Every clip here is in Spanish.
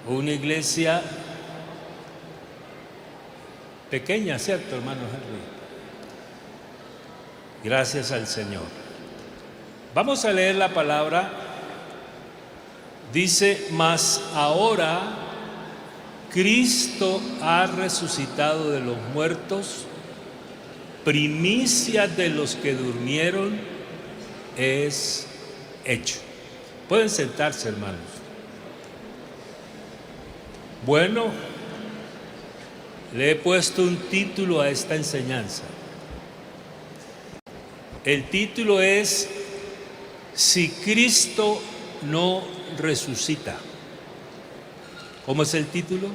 Una iglesia pequeña, ¿cierto, hermano Henry? Gracias al Señor. Vamos a leer la palabra. Dice: mas ahora Cristo ha resucitado de los muertos, primicia de los que durmieron es hecho. Pueden sentarse, hermanos. Bueno, le he puesto un título a esta enseñanza. El título es: si Cristo no resucita. ¿Cómo es el título?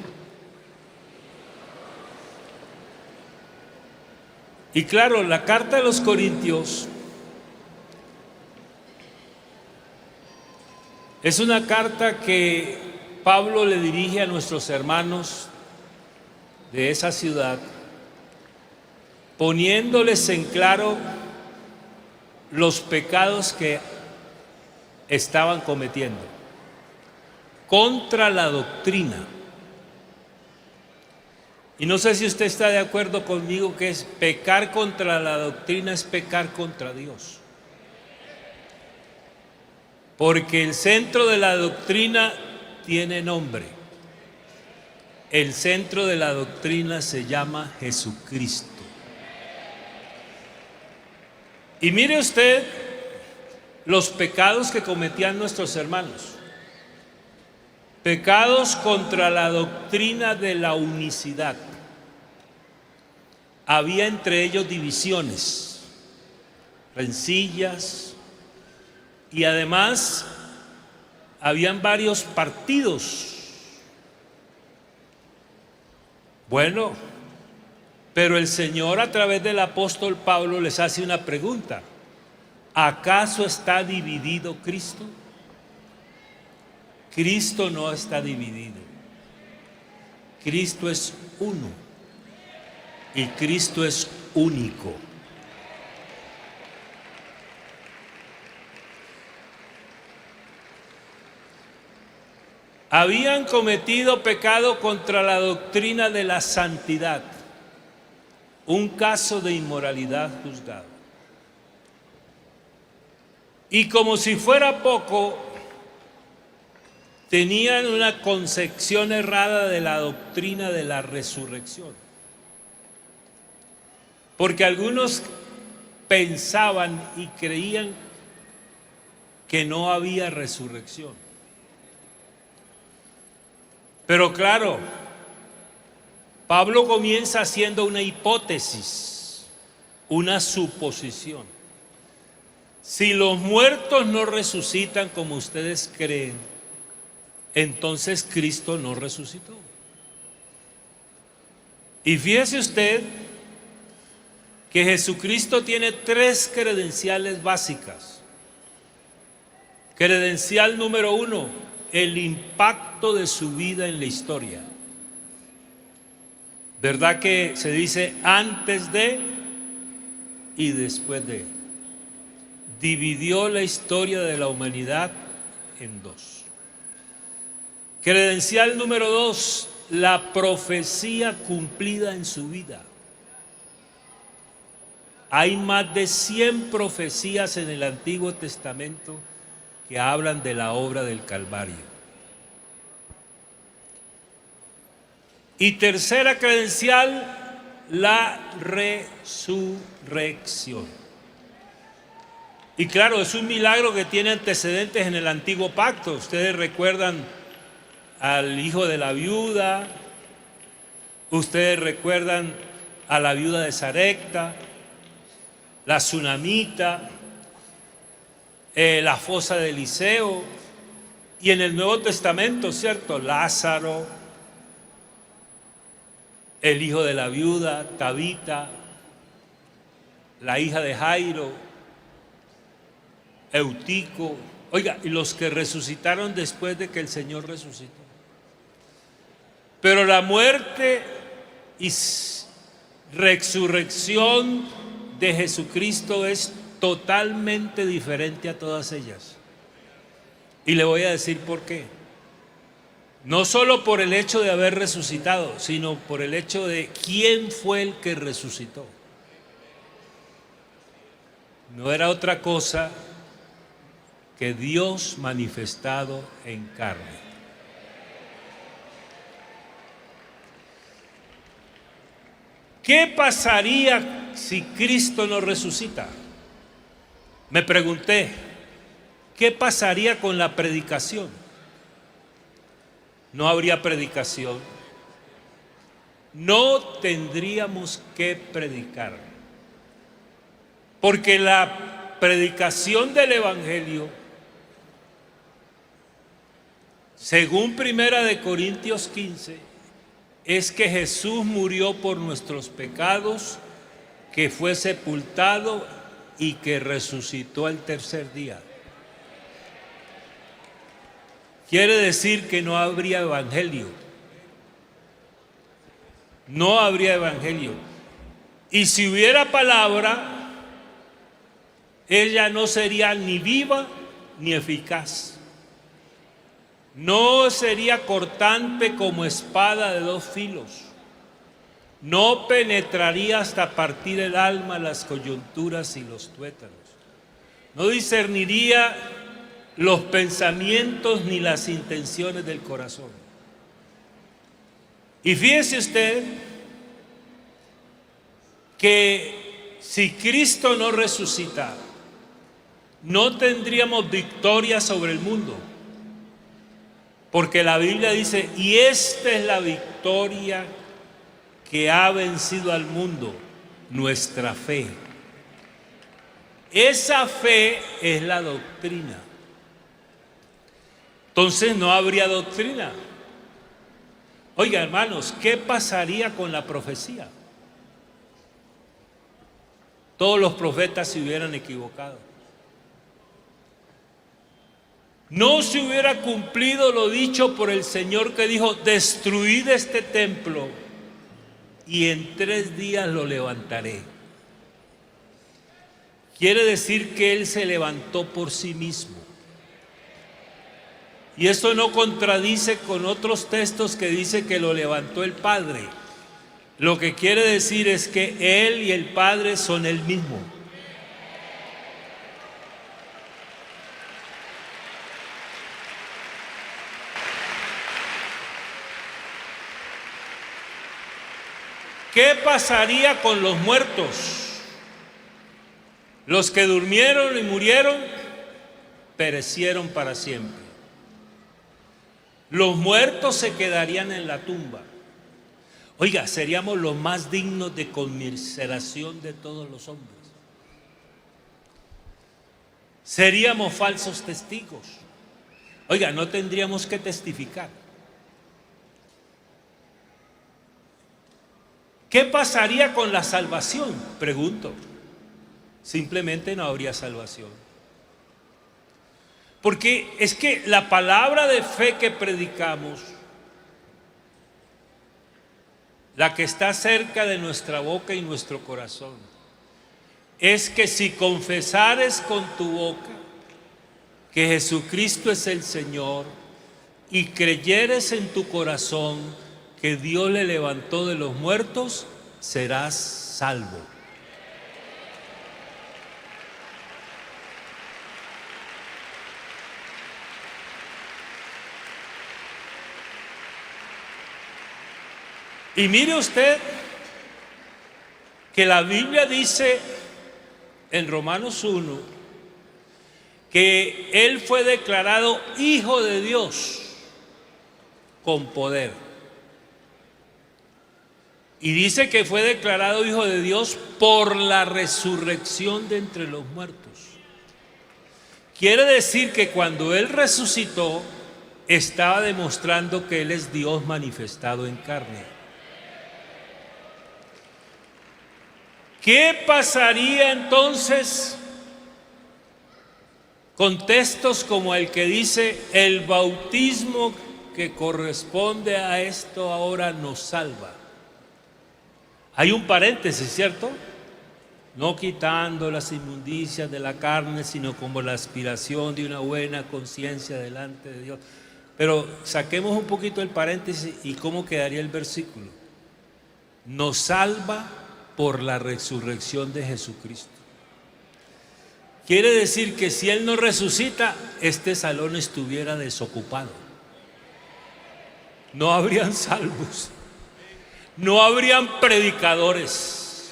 Y claro, la carta de los Corintios es una carta que Pablo le dirige a nuestros hermanos de esa ciudad, poniéndoles en claro los pecados que estaban cometiendo contra la doctrina. Y no sé si usted está de acuerdo conmigo que es pecar contra la doctrina, es pecar contra Dios. Porque el centro de la doctrina tiene nombre. El centro de la doctrina se llama Jesucristo. Y mire usted los pecados que cometían nuestros hermanos. Pecados contra la doctrina de la unicidad. Había entre ellos divisiones, rencillas, y además habían varios partidos. Bueno, pero el Señor a través del apóstol Pablo les hace una pregunta: ¿acaso está dividido Cristo? Cristo no está dividido. Cristo es uno y Cristo es único. Habían cometido pecado contra la doctrina de la santidad, un caso de inmoralidad juzgado. Y como si fuera poco, tenían una concepción errada de la doctrina de la resurrección. Porque algunos pensaban y creían que no había resurrección. Pero claro, Pablo comienza haciendo una hipótesis, una suposición. Si los muertos no resucitan como ustedes creen, entonces Cristo no resucitó. Y fíjese usted que Jesucristo tiene 3 credenciales básicas. Credencial número 1, el impacto de su vida en la historia. ¿Verdad que se dice antes de y después de? Dividió la historia de la humanidad en 2. Credencial número 2, la profecía cumplida en su vida. Hay más de 100 profecías en el Antiguo Testamento que hablan de la obra del Calvario. Y tercera credencial, la resurrección. Y claro, es un milagro que tiene antecedentes en el Antiguo Pacto. Ustedes recuerdan al hijo de la viuda, ustedes recuerdan a la viuda de Sarepta, la tsunamita, la fosa de Eliseo, y en el Nuevo Testamento, ¿cierto? Lázaro, el hijo de la viuda, Tabita, la hija de Jairo, Eutico. Oiga, y los que resucitaron después de que el Señor resucitó. Pero la muerte y resurrección de Jesucristo es totalmente diferente a todas ellas. Y le voy a decir por qué. No solo por el hecho de haber resucitado, sino por el hecho de quién fue el que resucitó. No era otra cosa que Dios manifestado en carne. ¿Qué pasaría si Cristo no resucita? Me pregunté, ¿qué pasaría con la predicación? No habría predicación. No tendríamos que predicar. Porque la predicación del Evangelio, según 1 Corintios 15, es que Jesús murió por nuestros pecados, que fue sepultado y que resucitó al tercer día. Quiere decir que no habría evangelio. No habría evangelio. Y si hubiera palabra, ella no sería ni viva ni eficaz. No sería cortante como espada de dos filos. No penetraría hasta partir el alma, las coyunturas y los tuétanos. No discerniría los pensamientos ni las intenciones del corazón. Y fíjese usted que si Cristo no resucita, no tendríamos victoria sobre el mundo. Porque la Biblia dice, y esta es la victoria que ha vencido al mundo, nuestra fe. Esa fe es la doctrina. Entonces no habría doctrina. Oiga, hermanos, ¿qué pasaría con la profecía? Todos los profetas se hubieran equivocado. No se hubiera cumplido lo dicho por el Señor, que dijo, destruid este templo y en 3 días lo levantaré. Quiere decir que Él se levantó por sí mismo. Y esto no contradice con otros textos que dice que lo levantó el Padre. Lo que quiere decir es que Él y el Padre son el mismo. ¿Qué pasaría con los muertos? Los que durmieron y murieron, perecieron para siempre. Los muertos se quedarían en la tumba. Oiga, seríamos los más dignos de conmiseración de todos los hombres. Seríamos falsos testigos. Oiga, no tendríamos que testificar. ¿Qué pasaría con la salvación? Pregunto. Simplemente no habría salvación. Porque es que la palabra de fe que predicamos, la que está cerca de nuestra boca y nuestro corazón, es que si confesares con tu boca que Jesucristo es el Señor y creyeres en tu corazón que Dios le levantó de los muertos, serás salvo. Y mire usted que la Biblia dice en Romanos 1 que Él fue declarado Hijo de Dios con poder. Y dice que fue declarado Hijo de Dios por la resurrección de entre los muertos. Quiere decir que cuando Él resucitó, estaba demostrando que Él es Dios manifestado en carne. ¿Qué pasaría entonces con textos como el que dice, el bautismo que corresponde a esto ahora nos salva? Hay un paréntesis, ¿cierto? No quitando las inmundicias de la carne, sino como la aspiración de una buena conciencia delante de Dios. Pero saquemos un poquito el paréntesis y cómo quedaría el versículo. Nos salva por la resurrección de Jesucristo. Quiere decir que si Él no resucita, este salón estuviera desocupado. No habrían salvos, no habrían predicadores,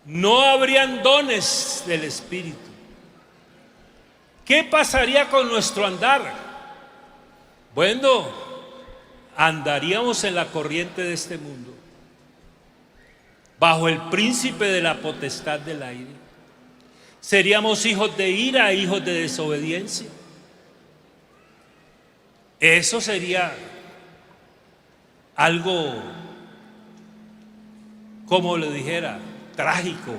no habrían dones del Espíritu. ¿Qué pasaría con nuestro andar? Bueno, andaríamos en la corriente de este mundo, bajo el príncipe de la potestad del aire. Seríamos hijos de ira, hijos de desobediencia. Eso sería algo, como le dijera, trágico,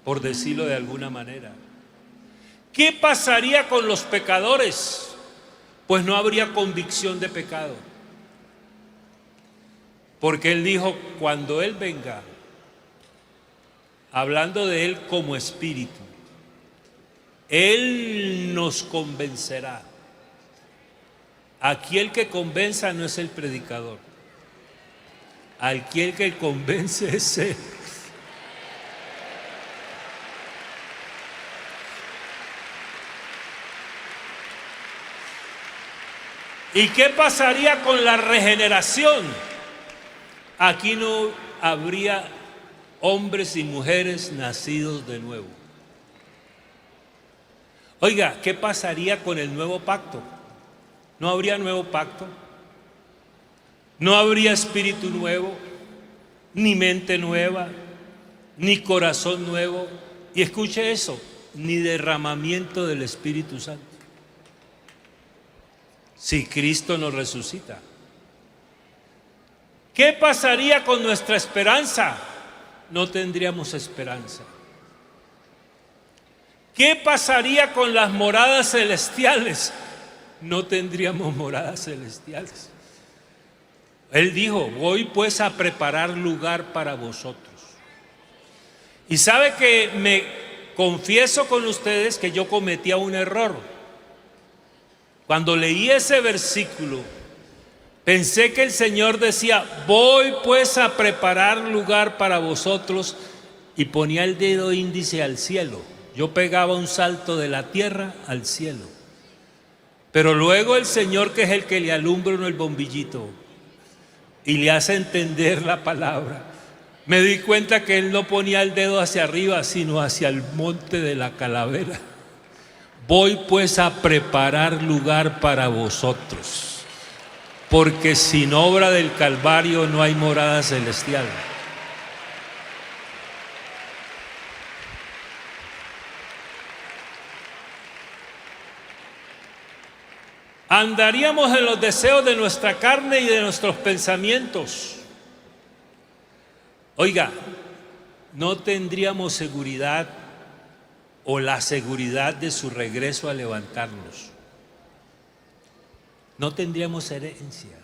por decirlo de alguna manera. ¿Qué pasaría con los pecadores? Pues no habría convicción de pecado. Porque Él dijo, cuando Él venga, hablando de Él como Espíritu, Él nos convencerá. Aquí el que convenza no es el predicador. Aquí el que convence es Él. ¿Y qué pasaría con la regeneración? Aquí no habría hombres y mujeres nacidos de nuevo. Oiga, ¿qué pasaría con el nuevo pacto? ¿No habría nuevo pacto? ¿No habría espíritu nuevo, ni mente nueva, ni corazón nuevo? Y escuche eso, ni derramamiento del Espíritu Santo. Si Cristo nos resucita. ¿Qué pasaría con nuestra esperanza? No tendríamos esperanza. ¿Qué pasaría con las moradas celestiales? No tendríamos moradas celestiales. Él dijo, voy pues a preparar lugar para vosotros. Y sabe que me confieso con ustedes que yo cometía un error. Cuando leí ese versículo, pensé que el Señor decía, voy pues a preparar lugar para vosotros, y ponía el dedo índice al cielo. Yo pegaba un salto de la tierra al cielo. Pero luego el Señor, que es el que le alumbra uno el bombillito y le hace entender la palabra, me di cuenta que Él no ponía el dedo hacia arriba, sino hacia el monte de la calavera. Voy pues a preparar lugar para vosotros, porque sin obra del Calvario no hay morada celestial. Andaríamos en los deseos de nuestra carne y de nuestros pensamientos. Oiga, no tendríamos seguridad o la seguridad de su regreso a levantarnos. No tendríamos herencia.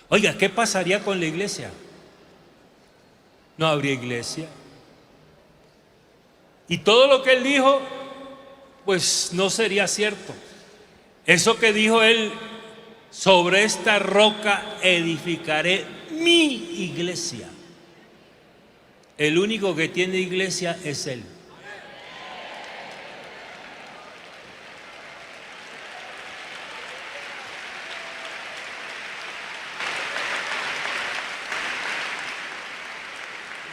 Oiga, ¿qué pasaría con la iglesia? No habría iglesia. Y todo lo que Él dijo, pues no sería cierto. Eso que dijo Él, sobre esta roca edificaré mi iglesia. El único que tiene iglesia es Él.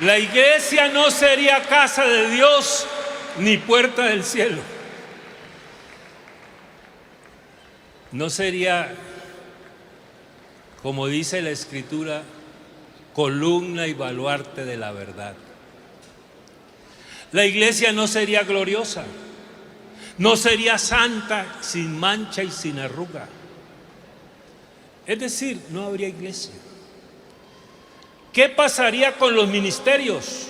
La iglesia no sería casa de Dios ni puerta del cielo. No sería, como dice la Escritura, columna y baluarte de la verdad. La iglesia no sería gloriosa, no sería santa, sin mancha y sin arruga. Es decir, no habría iglesia. ¿Qué pasaría con los ministerios?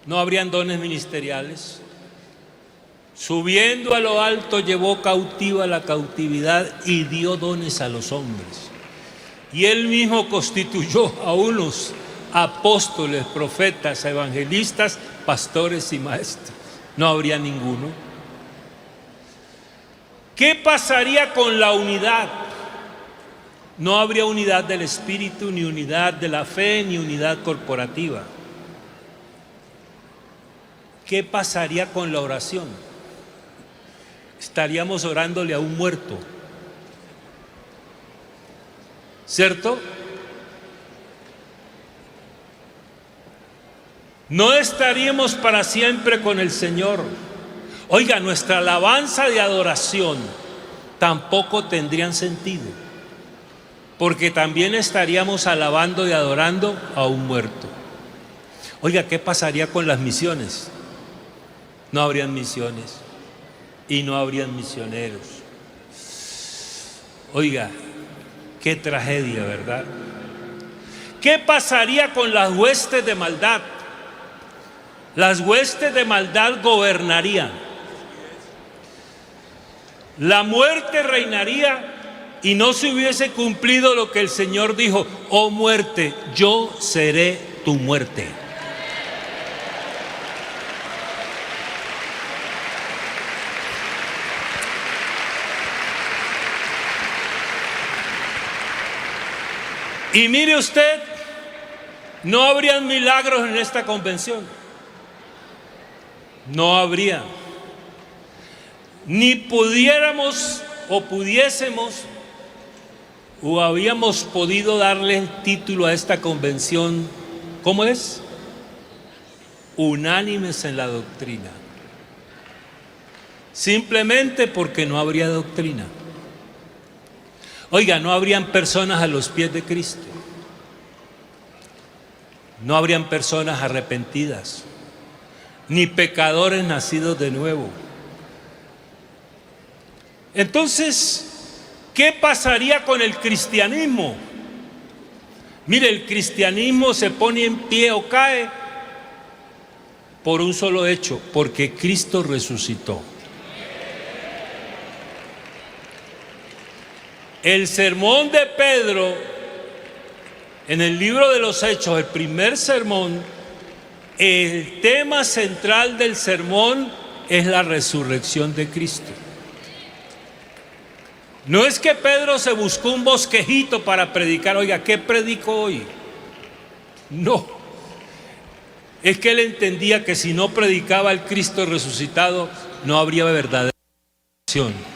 No habrían dones ministeriales. Subiendo a lo alto, llevó cautiva la cautividad y dio dones a los hombres. Y Él mismo constituyó a unos apóstoles, profetas, evangelistas, pastores y maestros. No habría ninguno. ¿Qué pasaría con la unidad? No habría unidad del espíritu, ni unidad de la fe, ni unidad corporativa. ¿Qué pasaría con la oración? Estaríamos orándole a un muerto, ¿cierto? No estaríamos para siempre con el Señor. Oiga, nuestra alabanza de adoración tampoco tendrían sentido, porque también estaríamos alabando y adorando a un muerto. Oiga, ¿qué pasaría con las misiones? No habrían misiones y no habrían misioneros. Oiga, qué tragedia, ¿verdad? ¿Qué pasaría con las huestes de maldad? Las huestes de maldad gobernarían. La muerte reinaría y no se hubiese cumplido lo que el Señor dijo: oh muerte, yo seré tu muerte. Y mire usted, no habrían milagros en esta convención. No habría. Ni pudiéramos o pudiésemos o habíamos podido darle título a esta convención, ¿cómo es? Unánimes en la doctrina. Simplemente porque no habría doctrina. Oiga, no habrían personas a los pies de Cristo. No habrían personas arrepentidas, ni pecadores nacidos de nuevo. Entonces, ¿qué pasaría con el cristianismo? Mire, el cristianismo se pone en pie o cae por un solo hecho: porque Cristo resucitó. El sermón de Pedro en el libro de los Hechos, el primer sermón, el tema central del sermón es la resurrección de Cristo. No es que Pedro se buscó un bosquejito para predicar. Oiga, ¿qué predico hoy? No. Es que él entendía que si no predicaba el Cristo resucitado, no habría verdadera resurrección.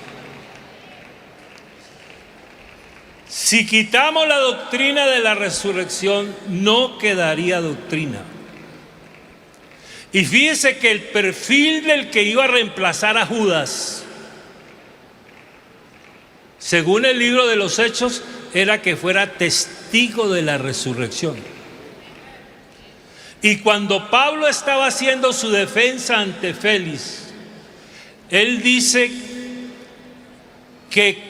Si quitamos la doctrina de la resurrección, no quedaría doctrina. Y fíjese que el perfil del que iba a reemplazar a Judas, según el libro de los Hechos, era que fuera testigo de la resurrección. Y cuando Pablo estaba haciendo su defensa ante Félix, él dice que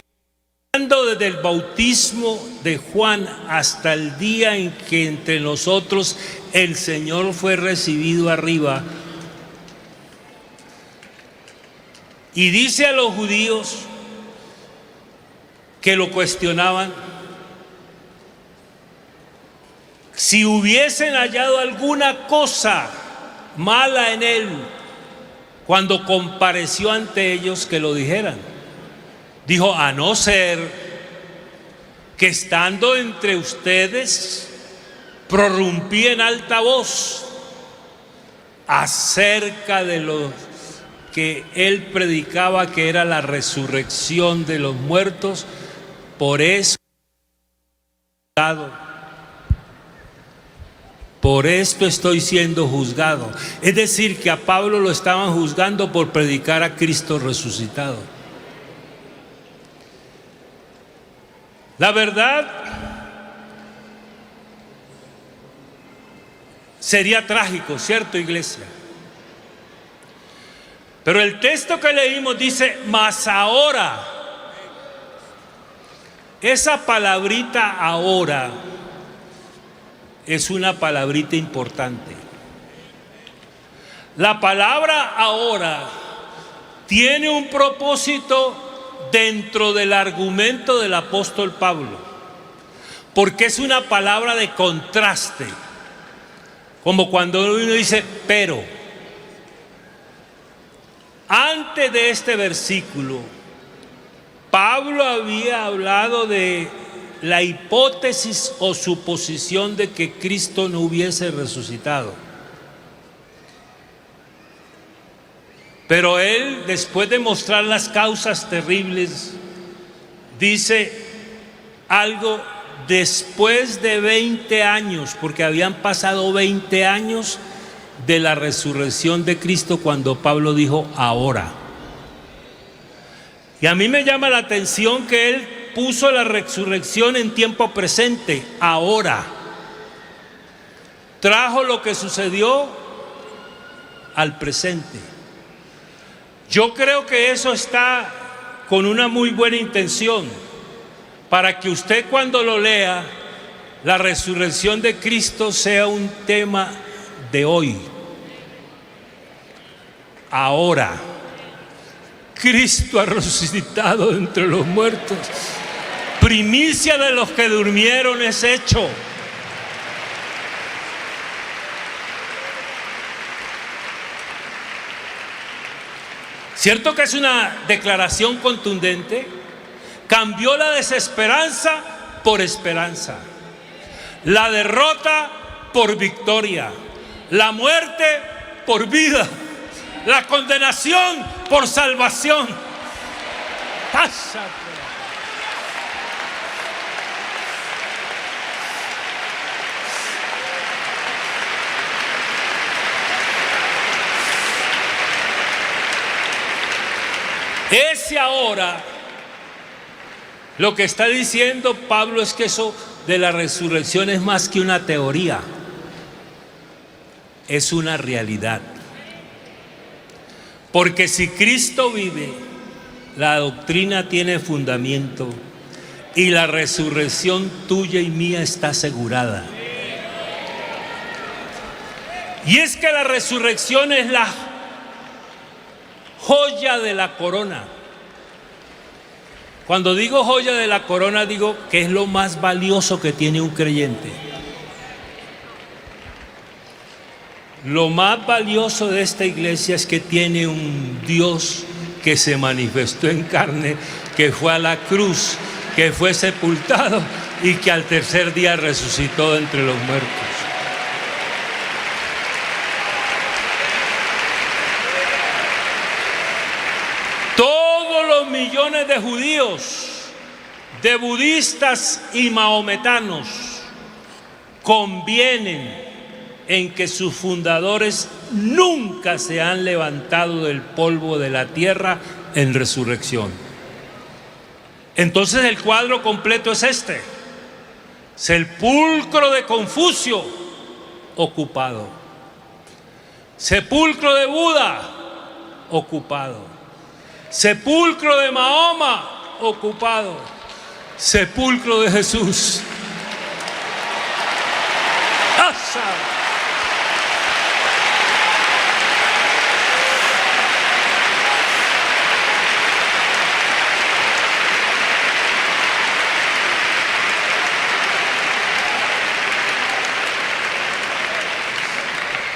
desde el bautismo de Juan hasta el día en que entre nosotros el Señor fue recibido arriba, y dice a los judíos que lo cuestionaban, si hubiesen hallado alguna cosa mala en él cuando compareció ante ellos, que lo dijeran. Dijo: a no ser que estando entre ustedes prorrumpí en alta voz acerca de lo que él predicaba, que era la resurrección de los muertos. Por eso, por esto estoy siendo juzgado. Es decir, que a Pablo lo estaban juzgando por predicar a Cristo resucitado. La verdad, sería trágico, ¿cierto, iglesia? Pero el texto que leímos dice: mas ahora. Esa palabrita ahora es una palabrita importante. La palabra ahora tiene un propósito dentro del argumento del apóstol Pablo, porque es una palabra de contraste, como cuando uno dice pero. Antes de este versículo Pablo había hablado de la hipótesis o suposición de que Cristo no hubiese resucitado. Pero él, después de mostrar las causas terribles, dice algo después de 20 años, porque habían pasado 20 años de la resurrección de Cristo cuando Pablo dijo ahora. Y a mí me llama la atención que él puso la resurrección en tiempo presente, ahora. Trajo lo que sucedió al presente. Yo creo que eso está con una muy buena intención, para que usted cuando lo lea, la resurrección de Cristo sea un tema de hoy. Ahora, Cristo ha resucitado entre los muertos. Primicia de los que durmieron es hecho. ¿Cierto que es una declaración contundente? Cambió la desesperanza por esperanza, la derrota por victoria, la muerte por vida, la condenación por salvación. ¡Pásate! Ese ahora, lo que está diciendo Pablo es que eso de la resurrección es más que una teoría, es una realidad. Porque si Cristo vive, la doctrina tiene fundamento y la resurrección tuya y mía está asegurada. Y es que la resurrección es la joya de la corona. Cuando digo joya de la corona, digo que es lo más valioso que tiene un creyente. Lo más valioso de esta iglesia es que tiene un Dios que se manifestó en carne, que fue a la cruz, que fue sepultado y que al tercer día resucitó de entre los muertos. Todos los millones de judíos, de budistas y mahometanos convienen en que sus fundadores nunca se han levantado del polvo de la tierra en resurrección. Entonces el cuadro completo es este: sepulcro de Confucio, ocupado; sepulcro de Buda, ocupado; sepulcro de Mahoma, ocupado; sepulcro de Jesús. ¡Asa!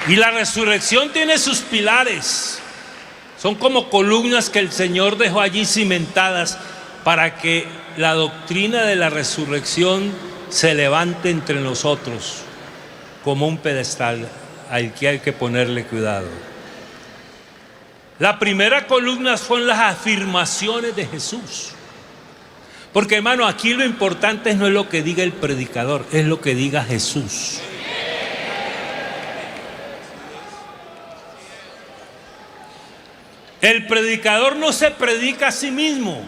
Y la resurrección tiene sus pilares. Son como columnas que el Señor dejó allí cimentadas para que la doctrina de la resurrección se levante entre nosotros como un pedestal al que hay que ponerle cuidado. La primera columna son las afirmaciones de Jesús. Porque, hermano, aquí lo importante no es lo que diga el predicador, es lo que diga Jesús. El predicador no se predica a sí mismo.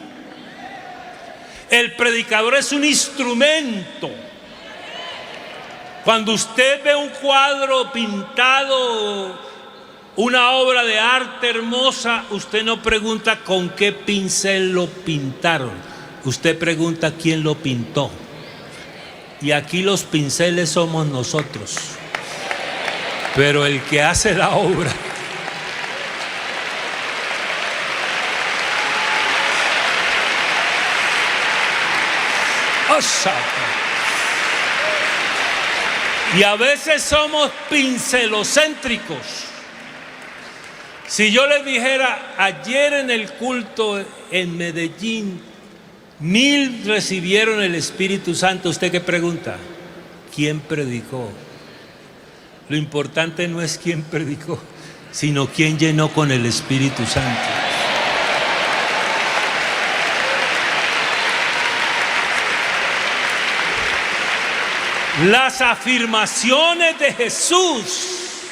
El predicador es un instrumento. Cuando usted ve un cuadro pintado, una obra de arte hermosa, usted no pregunta con qué pincel lo pintaron. Usted pregunta quién lo pintó. Y aquí los pinceles somos nosotros. Pero el que hace la obra y a veces somos pincelocéntricos. Si yo les dijera, ayer en el culto en Medellín 1000 recibieron el Espíritu Santo. ¿Usted qué pregunta? ¿Quién predicó? Lo importante no es quién predicó, sino quién llenó con el Espíritu Santo. Las afirmaciones de Jesús,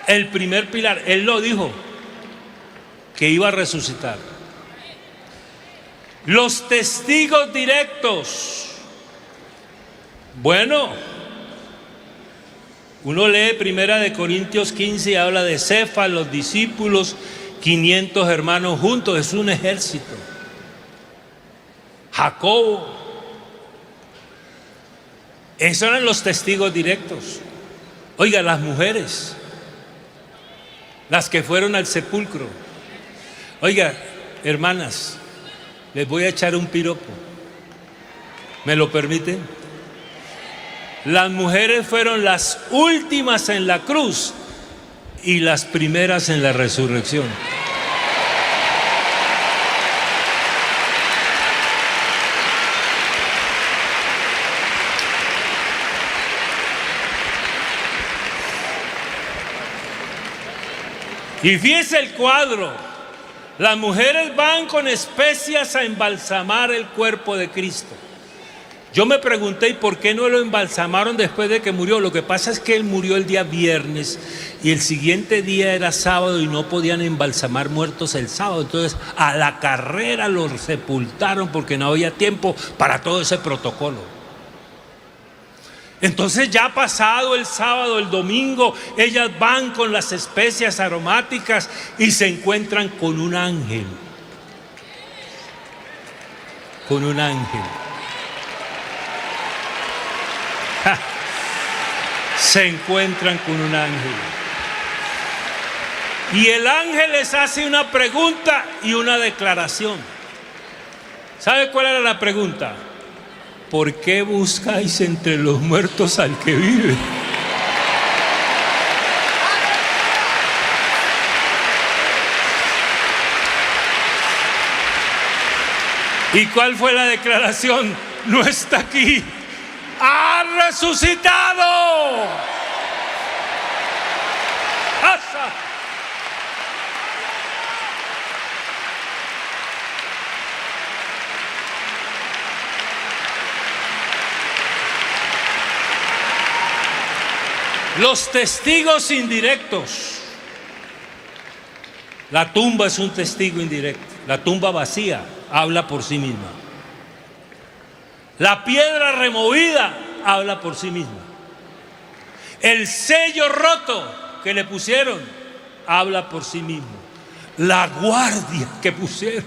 el primer pilar, Él lo dijo, que iba a resucitar. Los testigos directos. Bueno, uno lee 1 Corintios 15 y habla de Cefas, los discípulos, 500 hermanos juntos, es un ejército. Jacobo. Esos eran los testigos directos. Oiga, las mujeres, las que fueron al sepulcro. Oiga, hermanas, les voy a echar un piropo. ¿Me lo permiten? Las mujeres fueron las últimas en la cruz y las primeras en la resurrección. Y fíjese el cuadro. Las mujeres van con especias a embalsamar el cuerpo de Cristo. Yo me pregunté, ¿y por qué no lo embalsamaron después de que murió? Lo que pasa es que él murió el día viernes y el siguiente día era sábado y no podían embalsamar muertos el sábado. Entonces a la carrera los sepultaron porque no había tiempo para todo ese protocolo. Entonces ya pasado el sábado, el domingo, ellas van con las especias aromáticas y se encuentran con un ángel. Con un ángel. Se encuentran con un ángel. Y el ángel les hace una pregunta y una declaración. ¿Sabe cuál era la pregunta? ¿Por qué buscáis entre los muertos al que vive? ¿Y cuál fue la declaración? No está aquí. ¡Ha resucitado! ¡Asa! Los testigos indirectos. La tumba es un testigo indirecto. La tumba vacía habla por sí misma. La piedra removida habla por sí misma. El sello roto que le pusieron habla por sí mismo. La guardia que pusieron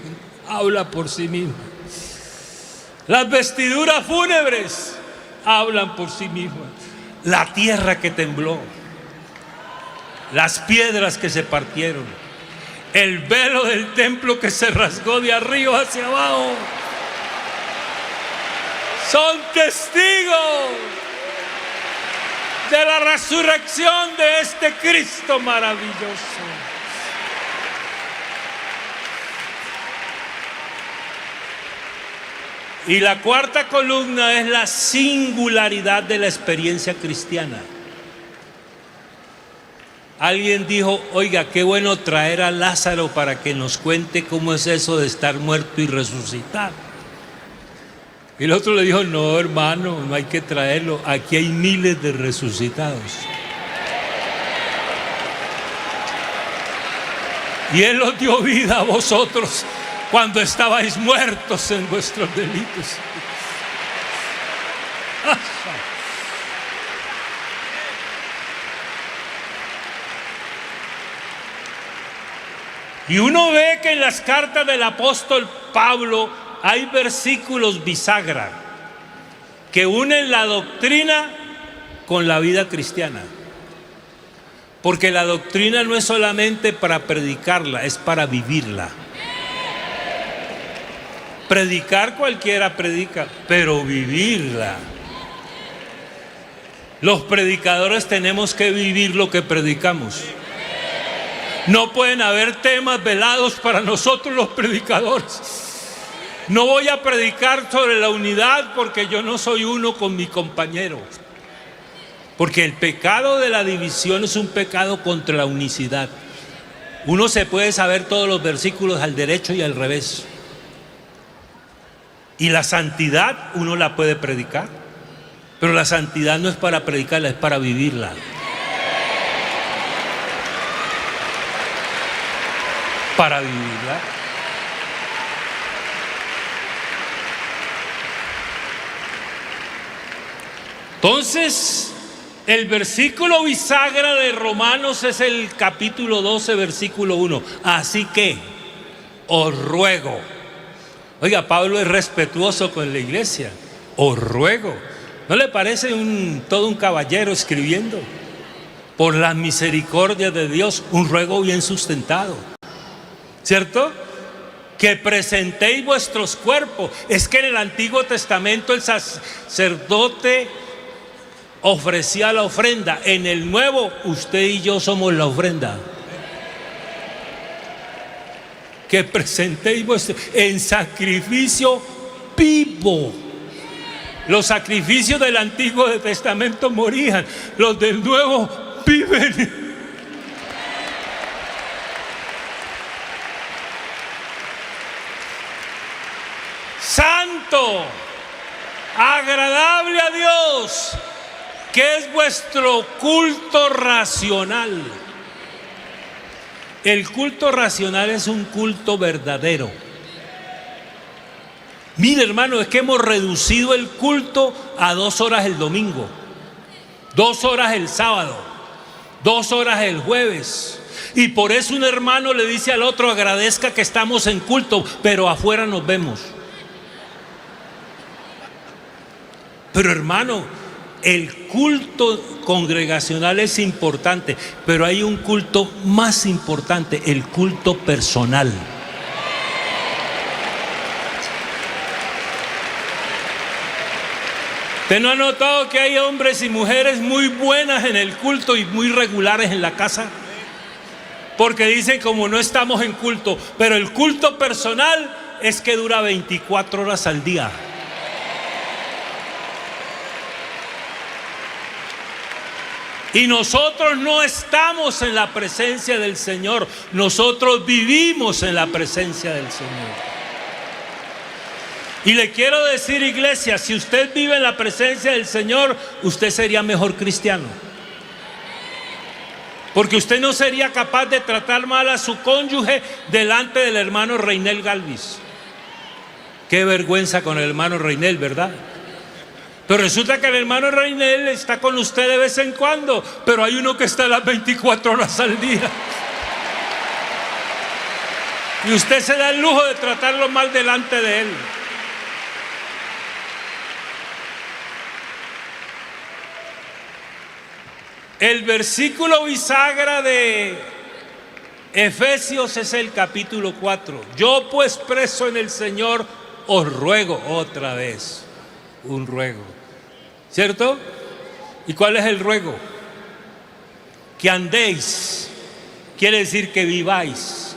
habla por sí misma. Las vestiduras fúnebres hablan por sí mismas. La tierra que tembló, las piedras que se partieron, el velo del templo que se rasgó de arriba hacia abajo, son testigos de la resurrección de este Cristo maravilloso. Y la cuarta columna es la singularidad de la experiencia cristiana. Alguien dijo, oiga, qué bueno traer a Lázaro para que nos cuente cómo es eso de estar muerto y resucitar. Y el otro le dijo, no, hermano, no hay que traerlo, aquí hay miles de resucitados. Y Él os dio vida a vosotros cuando estabais muertos en vuestros delitos. Y uno ve que en las cartas del apóstol Pablo hay versículos bisagra que unen la doctrina con la vida cristiana. Porque la doctrina no es solamente para predicarla, es para vivirla. Predicar cualquiera predica, pero vivirla. Los predicadores tenemos que vivir lo que predicamos. No pueden haber temas velados para nosotros los predicadores. No voy a predicar sobre la unidad porque yo no soy uno con mi compañero. Porque el pecado de la división es un pecado contra la unicidad. Uno se puede saber todos los versículos al derecho y al revés. Y la santidad uno la puede predicar. Pero la santidad no es para predicarla, es para vivirla. Para vivirla. Entonces, el versículo bisagra de Romanos es el capítulo 12, versículo 1. Así que, os ruego. Oiga, Pablo es respetuoso con la iglesia. Os ruego. ¿No le parece todo un caballero escribiendo? Por las misericordias de Dios, un ruego bien sustentado. ¿Cierto? Que presentéis vuestros cuerpos. Es que en el Antiguo Testamento el sacerdote ofrecía la ofrenda. En el Nuevo, usted y yo somos la ofrenda. Que presentéis vuestro en sacrificio vivo. Los sacrificios del Antiguo Testamento morían, los del Nuevo viven. Santo, agradable a Dios, que es vuestro culto racional. El culto racional es un culto verdadero. Mire, hermano, es que hemos reducido el culto a 2 horas el domingo, 2 horas el sábado, 2 horas el jueves. Y por eso un hermano le dice al otro: agradezca que estamos en culto, pero afuera nos vemos. Pero hermano, el culto congregacional es importante, pero hay un culto más importante, el culto personal. ¿Usted no ha notado que hay hombres y mujeres muy buenas en el culto y muy regulares en la casa? Porque dicen, como no estamos en culto, pero el culto personal es que dura 24 horas al día. Y nosotros no estamos en la presencia del Señor, nosotros vivimos en la presencia del Señor. Y le quiero decir, iglesia, si usted vive en la presencia del Señor, usted sería mejor cristiano. Porque usted no sería capaz de tratar mal a su cónyuge delante del hermano Reinel Galvis. Qué vergüenza con el hermano Reinel, ¿verdad? Pero resulta que el hermano Reinel está con usted de vez en cuando, pero hay uno que está las 24 horas al día. Y usted se da el lujo de tratarlo mal delante de él. El versículo bisagra de Efesios es el capítulo 4. Yo pues, preso en el Señor, os ruego otra vez. Un ruego, ¿cierto? ¿Y cuál es el ruego? Que andéis, quiere decir que viváis,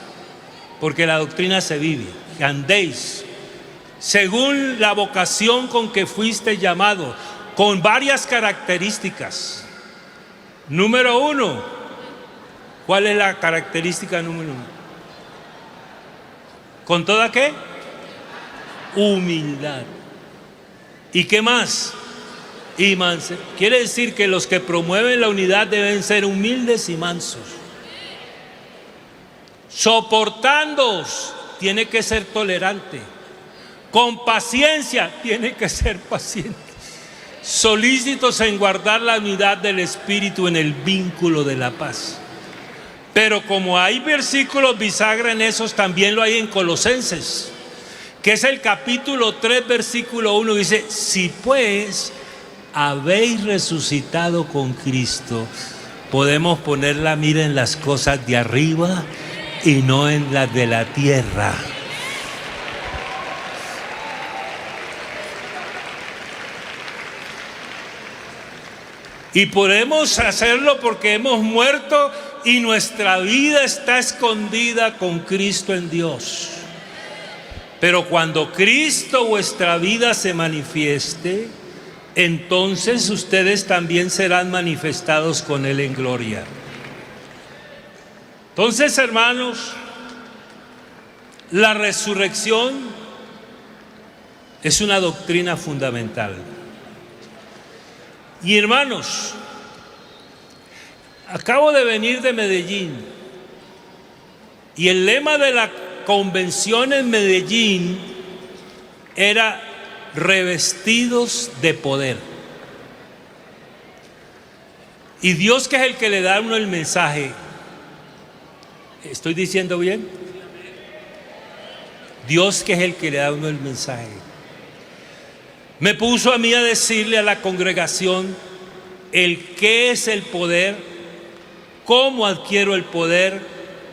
porque la doctrina se vive. Que andéis según la vocación con que fuiste llamado, con varias características. Número 1, ¿cuál es la característica número 1? ¿Con toda qué? Humildad. ¿Y qué más? Y mansedumbre. Quiere decir que los que promueven la unidad deben ser humildes y mansos. Soportándoos, tiene que ser tolerante. Con paciencia, tiene que ser paciente. Solícitos en guardar la unidad del Espíritu en el vínculo de la paz. Pero como hay versículos bisagra en esos, también lo hay en Colosenses, que es el capítulo 3, versículo 1, dice: si pues habéis resucitado con Cristo, podemos poner la mira en las cosas de arriba y no en las de la tierra. Y podemos hacerlo porque hemos muerto y nuestra vida está escondida con Cristo en Dios. Pero cuando Cristo vuestra vida se manifieste, entonces ustedes también serán manifestados con Él en gloria. Entonces, hermanos, la resurrección es una doctrina fundamental. Y hermanos, acabo de venir de Medellín y el lema de la convención en Medellín era revestidos de poder. Y Dios, que es el que le da a uno el mensaje, ¿estoy diciendo bien? Dios, que es el que le da a uno el mensaje, me puso a mí a decirle a la congregación el qué es el poder, cómo adquiero el poder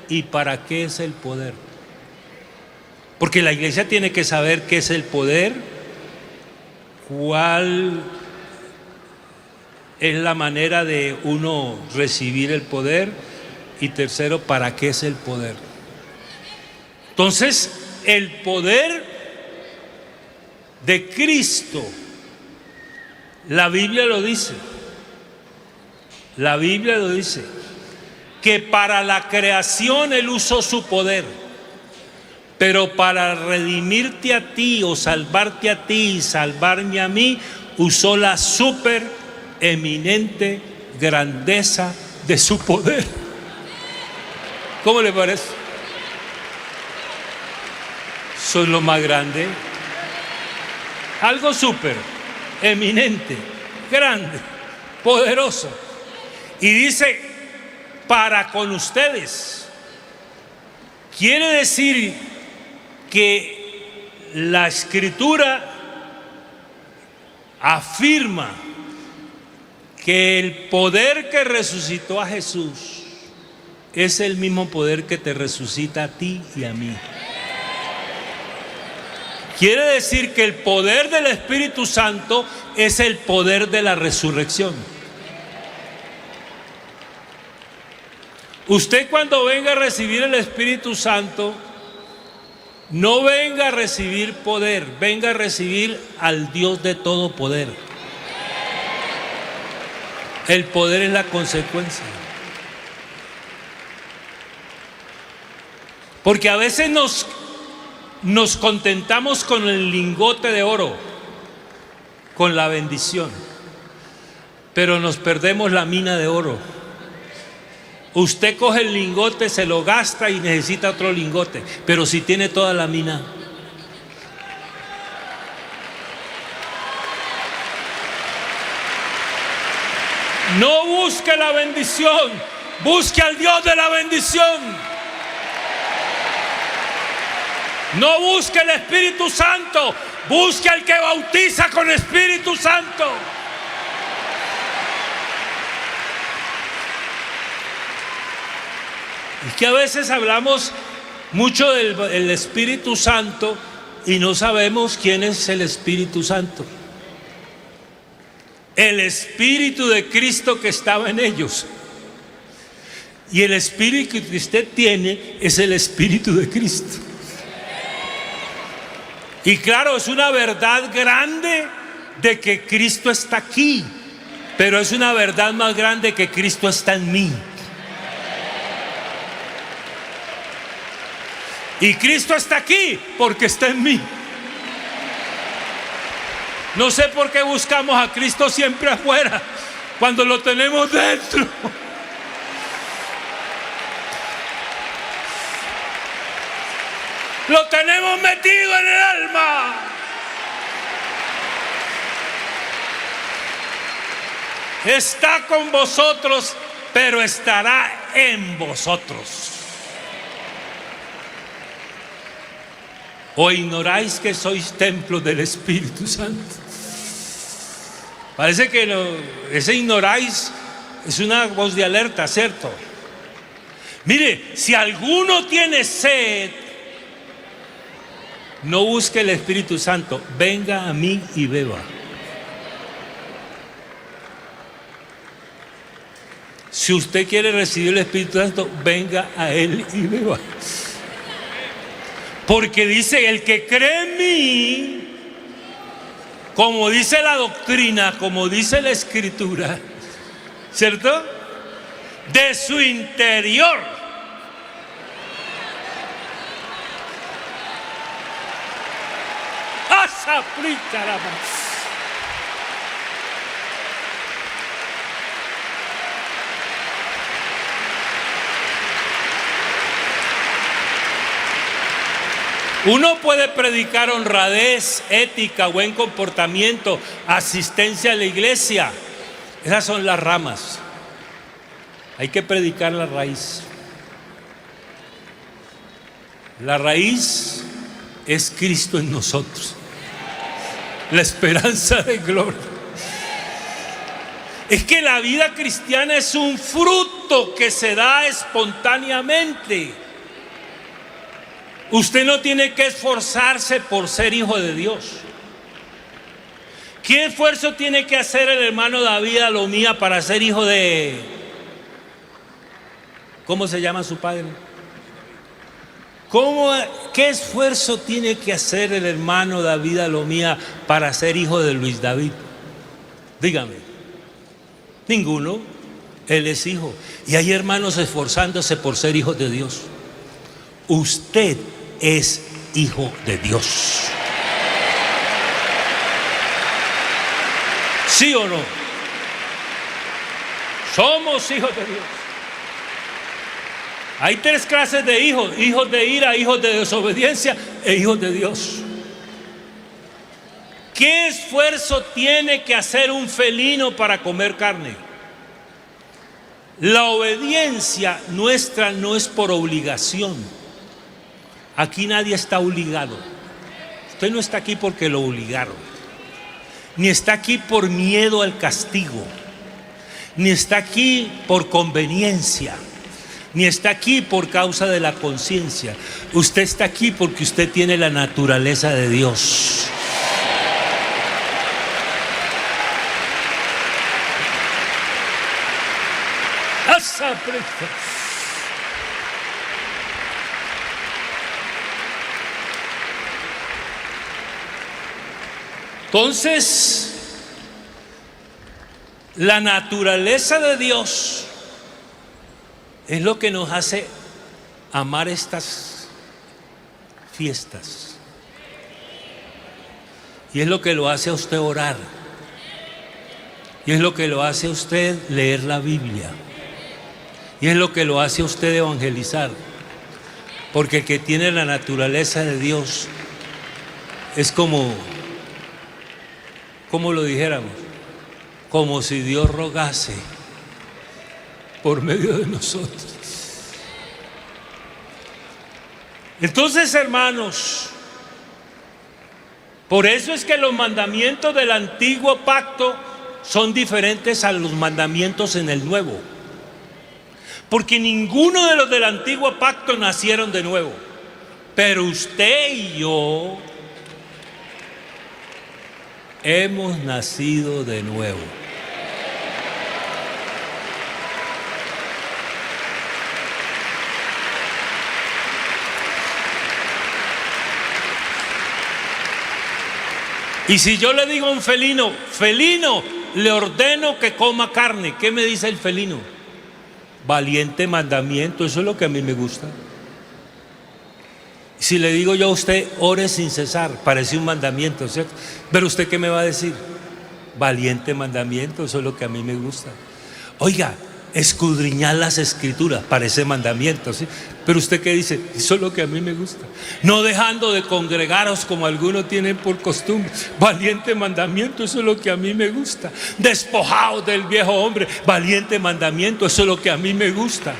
y para qué es el poder. Porque la iglesia tiene que saber qué es el poder, cuál es la manera de uno recibir el poder y tercero, para qué es el poder. Entonces, el poder de Cristo, la Biblia lo dice, que para la creación Él usó su poder, pero para redimirte a ti o salvarte a ti y salvarme a mí, usó la super eminente grandeza de su poder. ¿Cómo le parece? Soy lo más grande. Algo súper, eminente, grande, poderoso. Y dice, para con ustedes. Quiere decir que la Escritura afirma que el poder que resucitó a Jesús es el mismo poder que te resucita a ti y a mí. Quiere decir que el poder del Espíritu Santo es el poder de la resurrección. Usted, cuando venga a recibir el Espíritu Santo, no venga a recibir poder, venga a recibir al Dios de todo poder. El poder es la consecuencia. Porque a veces nos contentamos con el lingote de oro, con la bendición, pero nos perdemos la mina de oro. Usted coge el lingote, se lo gasta y necesita otro lingote, pero si tiene toda la mina. No busque la bendición, busque al Dios de la bendición. No busque el Espíritu Santo, busque al que bautiza con Espíritu Santo. Es que a veces hablamos mucho del Espíritu Santo y no sabemos quién es el Espíritu Santo. El Espíritu de Cristo que estaba en ellos. Y el Espíritu que usted tiene es el Espíritu de Cristo. Y claro, es una verdad grande de que Cristo está aquí, pero es una verdad más grande que Cristo está en mí. Y Cristo está aquí porque está en mí. No sé por qué buscamos a Cristo siempre afuera cuando lo tenemos dentro. Lo tenemos metido en el alma. Está con vosotros, pero estará en vosotros. ¿O ignoráis que sois templo del Espíritu Santo? Parece que ese ignoráis es una voz de alerta, ¿cierto? Mire, si alguno tiene sed, no busque el Espíritu Santo, venga a mí y beba. Si usted quiere recibir el Espíritu Santo, venga a Él y beba. Porque dice, el que cree en mí, como dice la doctrina, como dice la Escritura, ¿cierto? De su interior aplica la mano. Uno puede predicar honradez, ética, buen comportamiento, asistencia a la iglesia. Esas son las ramas. Hay que predicar la raíz. La raíz es Cristo en nosotros, la esperanza de gloria. Es que la vida cristiana es un fruto que se da espontáneamente. Usted no tiene que esforzarse por ser hijo de Dios. ¿Qué esfuerzo tiene que hacer el hermano David Alomía para ser hijo de... ¿Cómo se llama su padre? ¿Qué esfuerzo tiene que hacer el hermano David Alomía para ser hijo de Luis David? Dígame. Ninguno. Él es hijo. Y hay hermanos esforzándose por ser hijos de Dios. Usted es hijo de Dios. ¿Sí o no? Somos hijos de Dios. Hay tres clases de hijos: hijos de ira, hijos de desobediencia e hijos de Dios. ¿Qué esfuerzo tiene que hacer un felino para comer carne? La obediencia nuestra no es por obligación. Aquí nadie está obligado. Usted no está aquí porque lo obligaron, ni está aquí por miedo al castigo, ni está aquí por conveniencia, ni está aquí por causa de la conciencia. Usted está aquí porque usted tiene la naturaleza de Dios. Entonces, la naturaleza de Dios es lo que nos hace amar estas fiestas. Y es lo que lo hace a usted orar. Y es lo que lo hace a usted leer la Biblia. Y es lo que lo hace a usted evangelizar. Porque el que tiene la naturaleza de Dios es como lo dijéramos, como si Dios rogase por medio de nosotros. Entonces, hermanos, por eso es que los mandamientos del antiguo pacto son diferentes a los mandamientos en el nuevo. Porque ninguno de los del antiguo pacto nacieron de nuevo. Pero usted y yo hemos nacido de nuevo. Y si yo le digo a un felino, felino, le ordeno que coma carne, ¿qué me dice el felino? Valiente mandamiento, eso es lo que a mí me gusta. Si le digo yo a usted, ore sin cesar, parece un mandamiento, ¿cierto? Pero usted, ¿qué me va a decir? Valiente mandamiento, eso es lo que a mí me gusta. Oiga, escudriñar las escrituras, parece mandamiento, ¿sí? Pero usted, ¿qué dice? Eso es lo que a mí me gusta. No dejando de congregaros como algunos tienen por costumbre. Valiente mandamiento, eso es lo que a mí me gusta. Despojaos del viejo hombre, valiente mandamiento, eso es lo que a mí me gusta.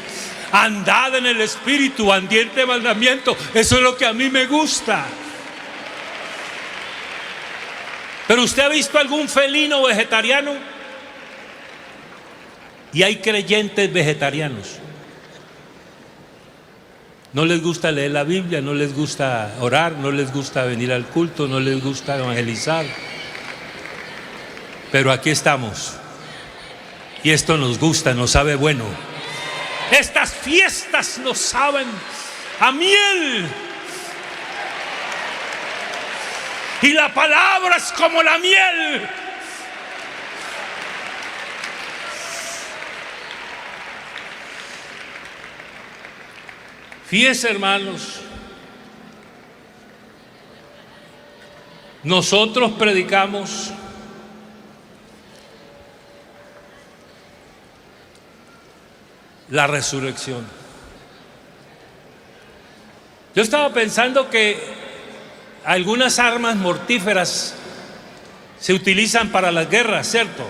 Andad en el Espíritu, valiente mandamiento, eso es lo que a mí me gusta. Pero usted ha visto algún felino vegetariano, y hay creyentes vegetarianos. No les gusta leer la Biblia, no les gusta orar, no les gusta venir al culto, no les gusta evangelizar. Pero aquí estamos, y esto nos gusta, nos sabe bueno. Estas fiestas nos saben a miel. y la palabra es como la miel. Fíjense, hermanos, nosotros predicamos la resurrección. Yo estaba pensando que algunas armas mortíferas se utilizan para las guerras, ¿cierto?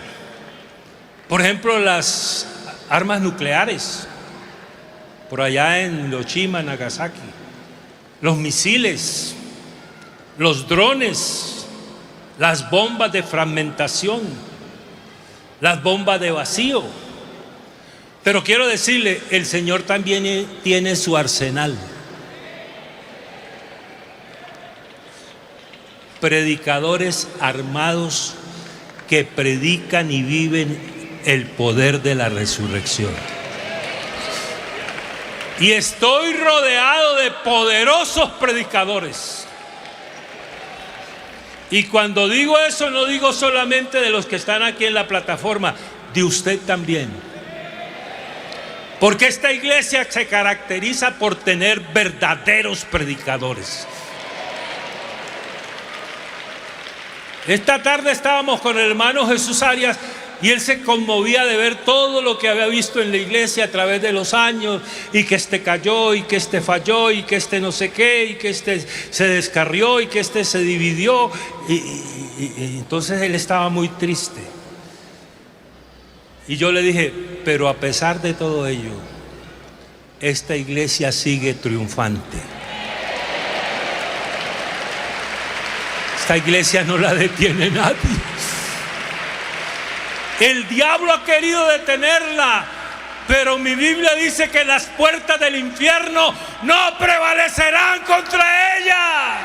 Por ejemplo, las armas nucleares, por allá en Hiroshima, Nagasaki, los misiles, los drones, las bombas de fragmentación, las bombas de vacío. Pero quiero decirle, el Señor también tiene su arsenal. Predicadores armados que predican y viven el poder de la resurrección. Y estoy rodeado de poderosos predicadores. Y cuando digo eso, no digo solamente de los que están aquí en la plataforma, de usted también. Porque esta iglesia se caracteriza por tener verdaderos predicadores. Esta tarde estábamos con el hermano Jesús Arias y él se conmovía de ver todo lo que había visto en la iglesia a través de los años, y que este cayó, y que este falló, y que este no sé qué, y que este se descarrió, y que este se dividió. Y entonces él estaba muy triste. Y yo le dije, pero a pesar de todo ello, esta iglesia sigue triunfante. Esta iglesia no la detiene nadie. El diablo ha querido detenerla, pero mi Biblia dice que las puertas del infierno no prevalecerán contra ella.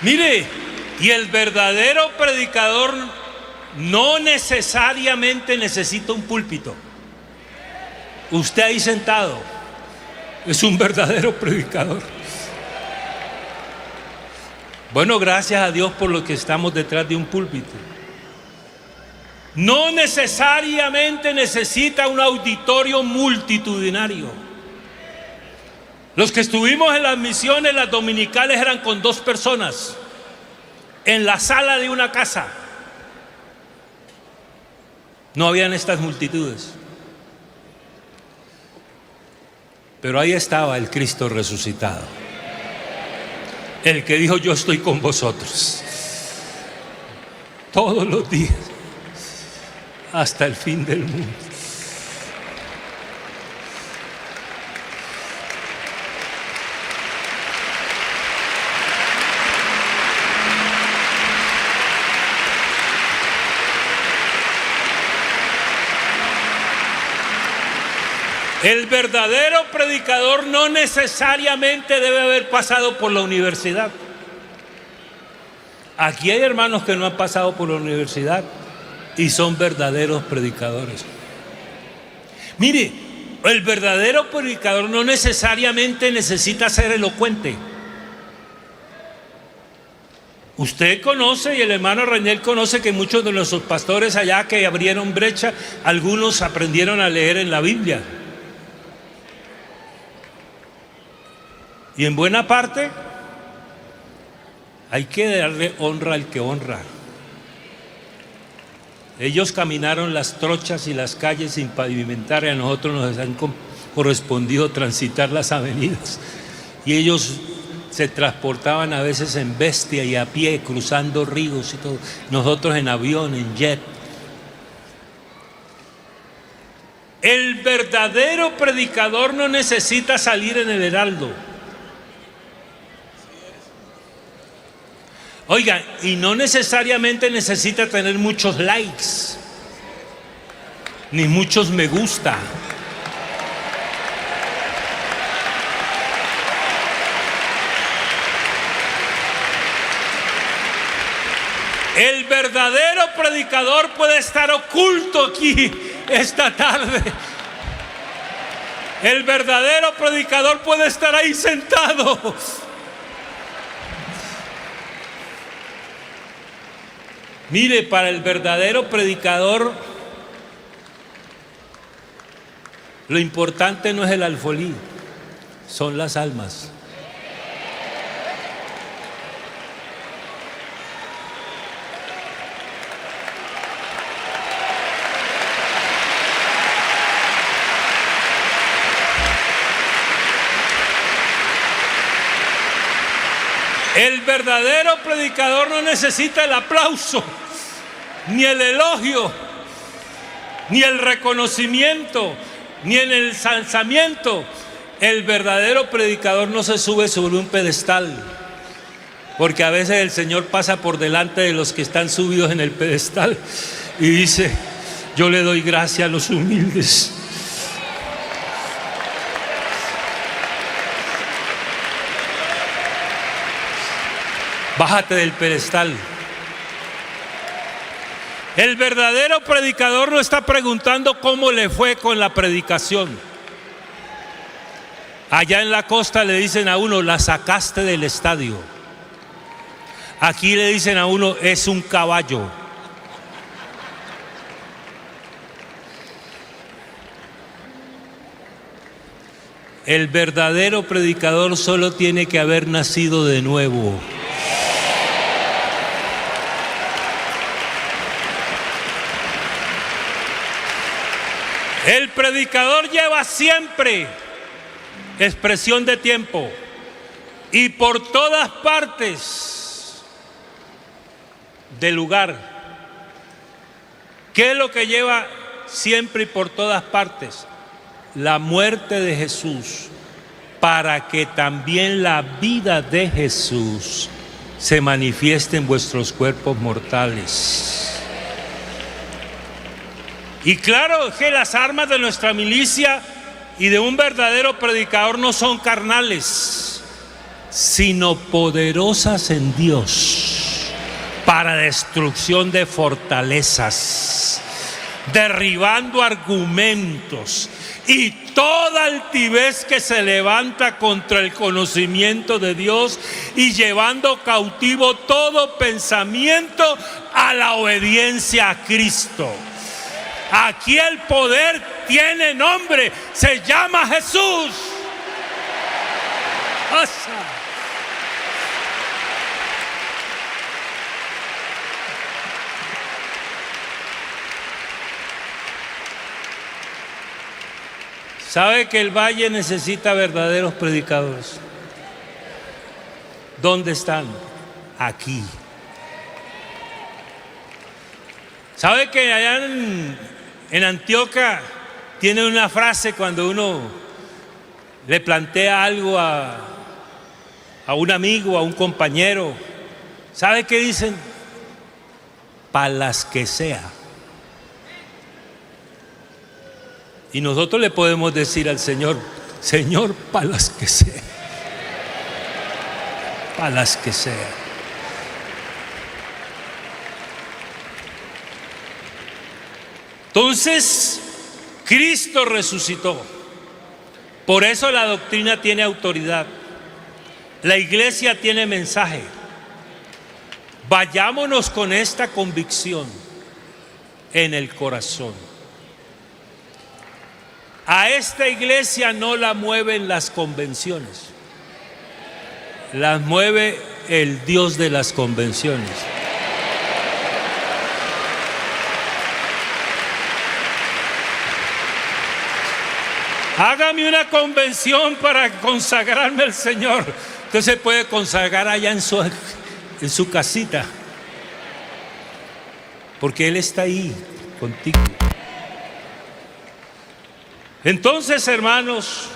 Mire, y el verdadero predicador no necesariamente necesita un púlpito. Usted ahí sentado es un verdadero predicador. Bueno, gracias a Dios por lo que estamos detrás de un púlpito. No necesariamente necesita un auditorio multitudinario. Los que estuvimos en las misiones, las dominicales, eran con 2 personas en la sala de una casa. No habían estas multitudes. Pero ahí estaba el Cristo resucitado, el que dijo: yo estoy con vosotros todos los días hasta el fin del mundo. El verdadero predicador no necesariamente debe haber pasado por la universidad. Aquí hay hermanos que no han pasado por la universidad y son verdaderos predicadores. Mire, el verdadero predicador no necesariamente necesita ser elocuente. Usted conoce, y el hermano Raniel conoce, que muchos de nuestros pastores allá que abrieron brecha, algunos aprendieron a leer en la Biblia. Y en buena parte hay que darle honra al que honra. Ellos caminaron las trochas y las calles sin pavimentar, y a nosotros nos han correspondido transitar las avenidas. Y ellos se transportaban a veces en bestia y a pie, cruzando ríos y todo. Nosotros en avión, en jet. El verdadero predicador no necesita salir en el Heraldo. Oiga, y no necesariamente necesita tener muchos likes, ni muchos me gusta. El verdadero predicador puede estar oculto aquí esta tarde. El verdadero predicador puede estar ahí sentado. Mire, para el verdadero predicador, lo importante no es el alfolí, son las almas. El verdadero predicador no necesita el aplauso, ni el elogio, ni el reconocimiento, ni en el ensalzamiento. El verdadero predicador no se sube sobre un pedestal, porque a veces el Señor pasa por delante de los que están subidos en el pedestal y dice: yo le doy gracia a los humildes. Bájate del pedestal. El verdadero predicador no está preguntando cómo le fue con la predicación. Allá en la costa le dicen a uno: la sacaste del estadio. Aquí le dicen a uno: es un caballo. El verdadero predicador solo tiene que haber nacido de nuevo. El predicador lleva siempre expresión de tiempo y por todas partes del lugar. ¿Qué es lo que lleva siempre y por todas partes? La muerte de Jesús, para que también la vida de Jesús se manifieste en vuestros cuerpos mortales. Y claro que las armas de nuestra milicia y de un verdadero predicador no son carnales, sino poderosas en Dios para destrucción de fortalezas, derribando argumentos y toda altivez que se levanta contra el conocimiento de Dios, y llevando cautivo todo pensamiento a la obediencia a Cristo. Aquí el poder tiene nombre, se llama Jesús. ¿Sabe que el valle necesita verdaderos predicadores? ¿Dónde están? Aquí. ¿Sabe que allá en Antioquia tiene una frase cuando uno le plantea algo a un amigo, a un compañero? ¿Sabe qué dicen? Pa' las que sea. Y nosotros le podemos decir al Señor: Señor, pa' las que sea. Pa' las que sea. Entonces, Cristo resucitó. Por eso la doctrina tiene autoridad. La iglesia tiene mensaje. Vayámonos con esta convicción en el corazón. A esta iglesia no la mueven las convenciones, las mueve el Dios de las convenciones. Hágame una convención para consagrarme al Señor. Usted se puede consagrar allá en su casita, porque Él está ahí contigo. Entonces, hermanos,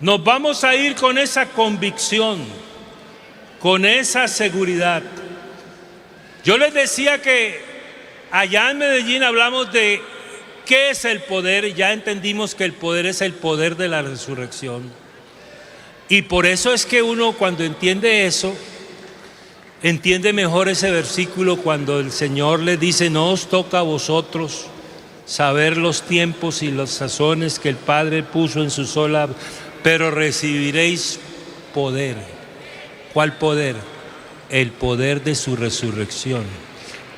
nos vamos a ir con esa convicción, con esa seguridad. Yo les decía que allá en Medellín hablamos de ¿qué es el poder? Ya entendimos que el poder es el poder de la resurrección. Y por eso es que uno, cuando entiende eso, entiende mejor ese versículo cuando el Señor les dice: no os toca a vosotros saber los tiempos y los sazones que el Padre puso en su sola, pero recibiréis poder. ¿Cuál poder? El poder de su resurrección,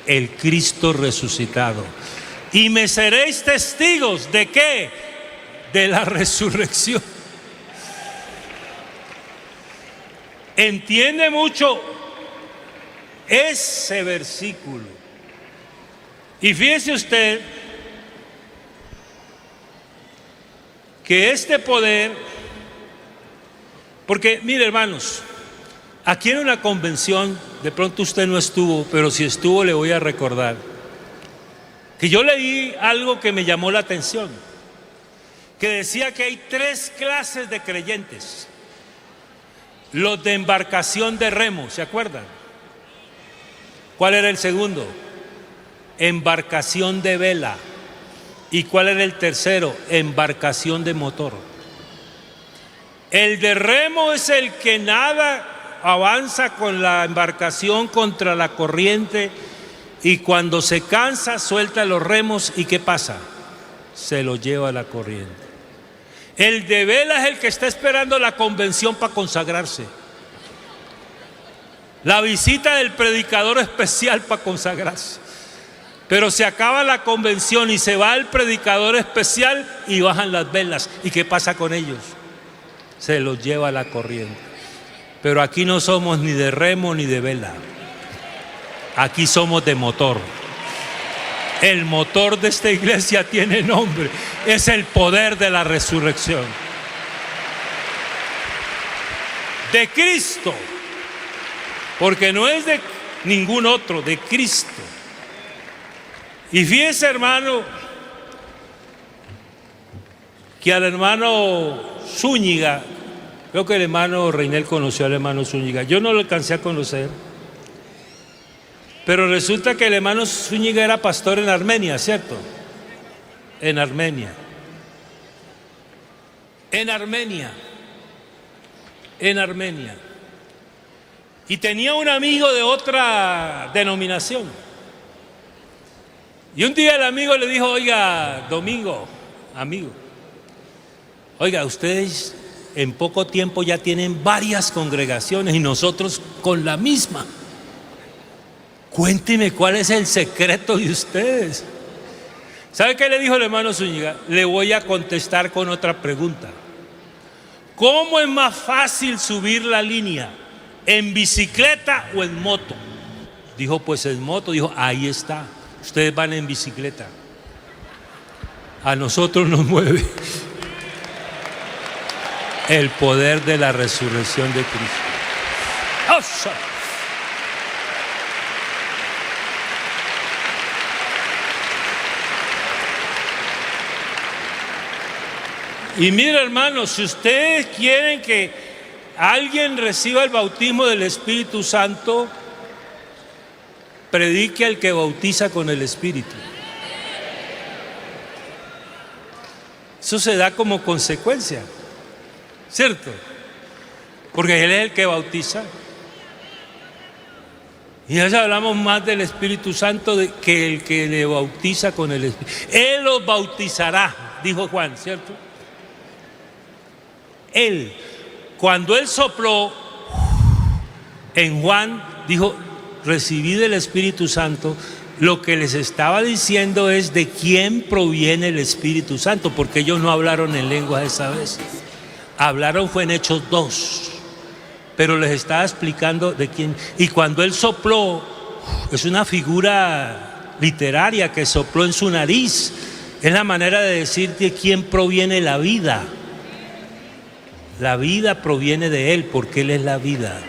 el Cristo resucitado. Y me seréis testigos ¿de qué? De la resurrección. Entiende mucho ese versículo. Y fíjese usted que este poder, porque mire hermanos, aquí en una convención, de pronto usted no estuvo, pero si estuvo le voy a recordar, que yo leí algo que me llamó la atención, que decía que hay 3 clases de creyentes. Los de embarcación de remo, ¿se acuerdan? ¿Cuál era el segundo? Embarcación de vela. ¿Y cuál era el tercero? Embarcación de motor. El de remo es el que nada, avanza con la embarcación contra la corriente y cuando se cansa suelta los remos y ¿qué pasa? Se lo lleva a la corriente. El de vela es el que está esperando la convención para consagrarse. La visita del predicador especial para consagrarse. Pero se acaba la convención y se va el predicador especial y bajan las velas. ¿Y qué pasa con ellos? Se los lleva a la corriente. Pero aquí no somos ni de remo ni de vela. Aquí somos de motor. El motor de esta iglesia tiene nombre. Es el poder de la resurrección. De Cristo. Porque no es de ningún otro, de Cristo. Y fíjese hermano, que al hermano Zúñiga, creo que el hermano Reinel conoció al hermano Zúñiga. Yo no lo alcancé a conocer. Pero resulta que el hermano Zúñiga era pastor en Armenia, ¿cierto? En Armenia. En Armenia. En Armenia. Y tenía un amigo de otra denominación. Y un día el amigo le dijo, oiga, Domingo, amigo, oiga, ustedes en poco tiempo ya tienen varias congregaciones y nosotros con la misma. Cuénteme cuál es el secreto de ustedes. ¿Sabe qué le dijo el hermano Zúñiga? Le voy a contestar con otra pregunta. ¿Cómo es más fácil subir la línea? ¿En bicicleta o en moto? Dijo, pues en moto. Dijo, ahí está. Ustedes van en bicicleta. A nosotros nos mueve el poder de la resurrección de Cristo. ¡Oh! Y mira hermanos, si ustedes quieren que alguien reciba el bautismo del Espíritu Santo, predique al que bautiza con el Espíritu. Eso se da como consecuencia, ¿cierto? Porque Él es el que bautiza. Y ya hablamos más del Espíritu Santo que el que le bautiza con el Espíritu. Él los bautizará, dijo Juan, ¿cierto? Él, cuando Él sopló en Juan, dijo, recibid el Espíritu Santo. Lo que les estaba diciendo es de quién proviene el Espíritu Santo, porque ellos no hablaron en lengua esa vez. Hablaron fue en Hechos 2, pero les estaba explicando de quién. Y cuando Él sopló, es una figura literaria que sopló en su nariz. Es la manera de decir de quién proviene la vida. La vida proviene de Él porque Él es la vida.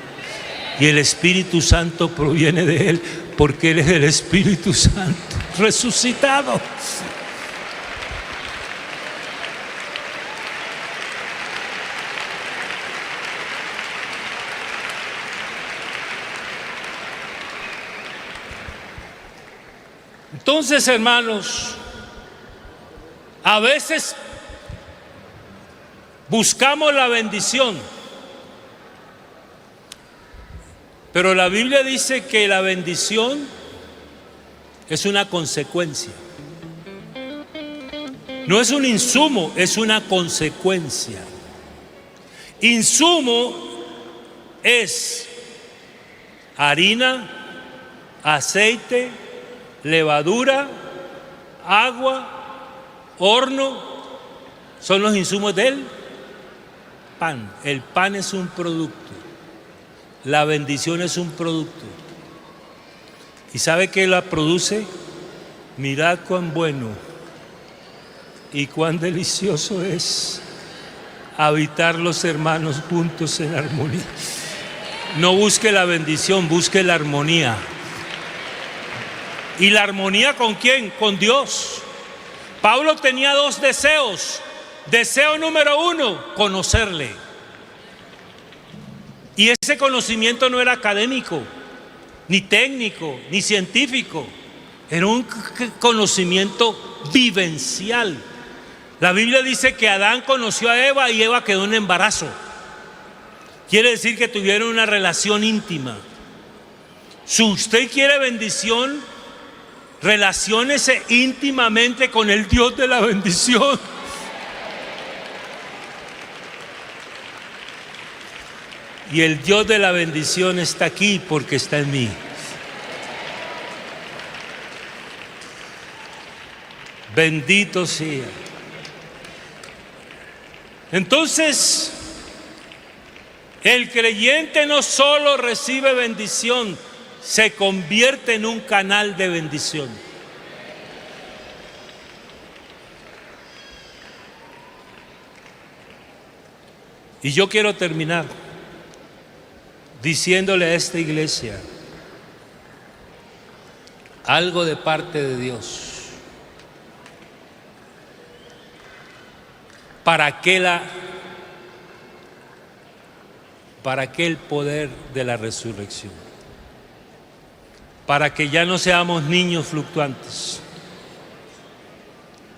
Y el Espíritu Santo proviene de Él porque Él es el Espíritu Santo resucitado. Entonces, hermanos, a veces buscamos la bendición, pero la Biblia dice que la bendición es una consecuencia. No es un insumo, es una consecuencia. Insumo es harina, aceite, levadura, agua, horno, son los insumos del pan. El pan es un producto, la bendición es un producto. ¿Y sabe qué la produce? Mirad cuán bueno y cuán delicioso es habitar los hermanos juntos en armonía. No busque la bendición, busque la armonía. ¿Y la armonía con quién? Con Dios. Pablo tenía dos deseos. Deseo número uno, conocerle. Y ese conocimiento no era académico, ni técnico, ni científico. Era un conocimiento vivencial. La Biblia dice que Adán conoció a Eva y Eva quedó en embarazo. Quiere decir que tuvieron una relación íntima. Si usted quiere bendición, relaciónese íntimamente con el Dios de la bendición. Y el Dios de la bendición está aquí porque está en mí. Bendito sea. Entonces, el creyente no solo recibe bendición, se convierte en un canal de bendición. Y yo quiero terminar diciéndole a esta iglesia algo de parte de Dios. ¿Para qué el poder de la resurrección? Para que ya no seamos niños fluctuantes.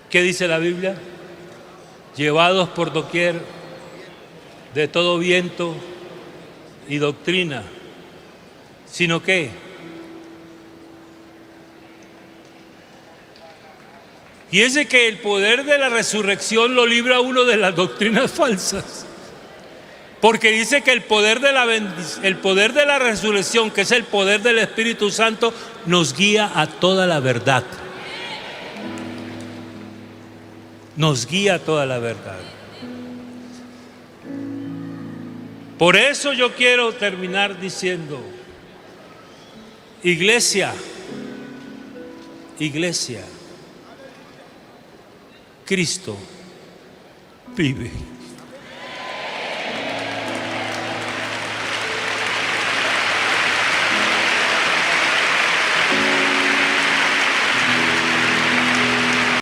¿Qué dice la Biblia? Llevados por doquier de todo viento y doctrina, sino que fíjese que el poder de la resurrección lo libra a uno de las doctrinas falsas, porque dice que el poder de la resurrección, que es el poder del Espíritu Santo, nos guía a toda la verdad. Nos guía a toda la verdad. Por eso yo quiero terminar diciendo, iglesia, Cristo vive.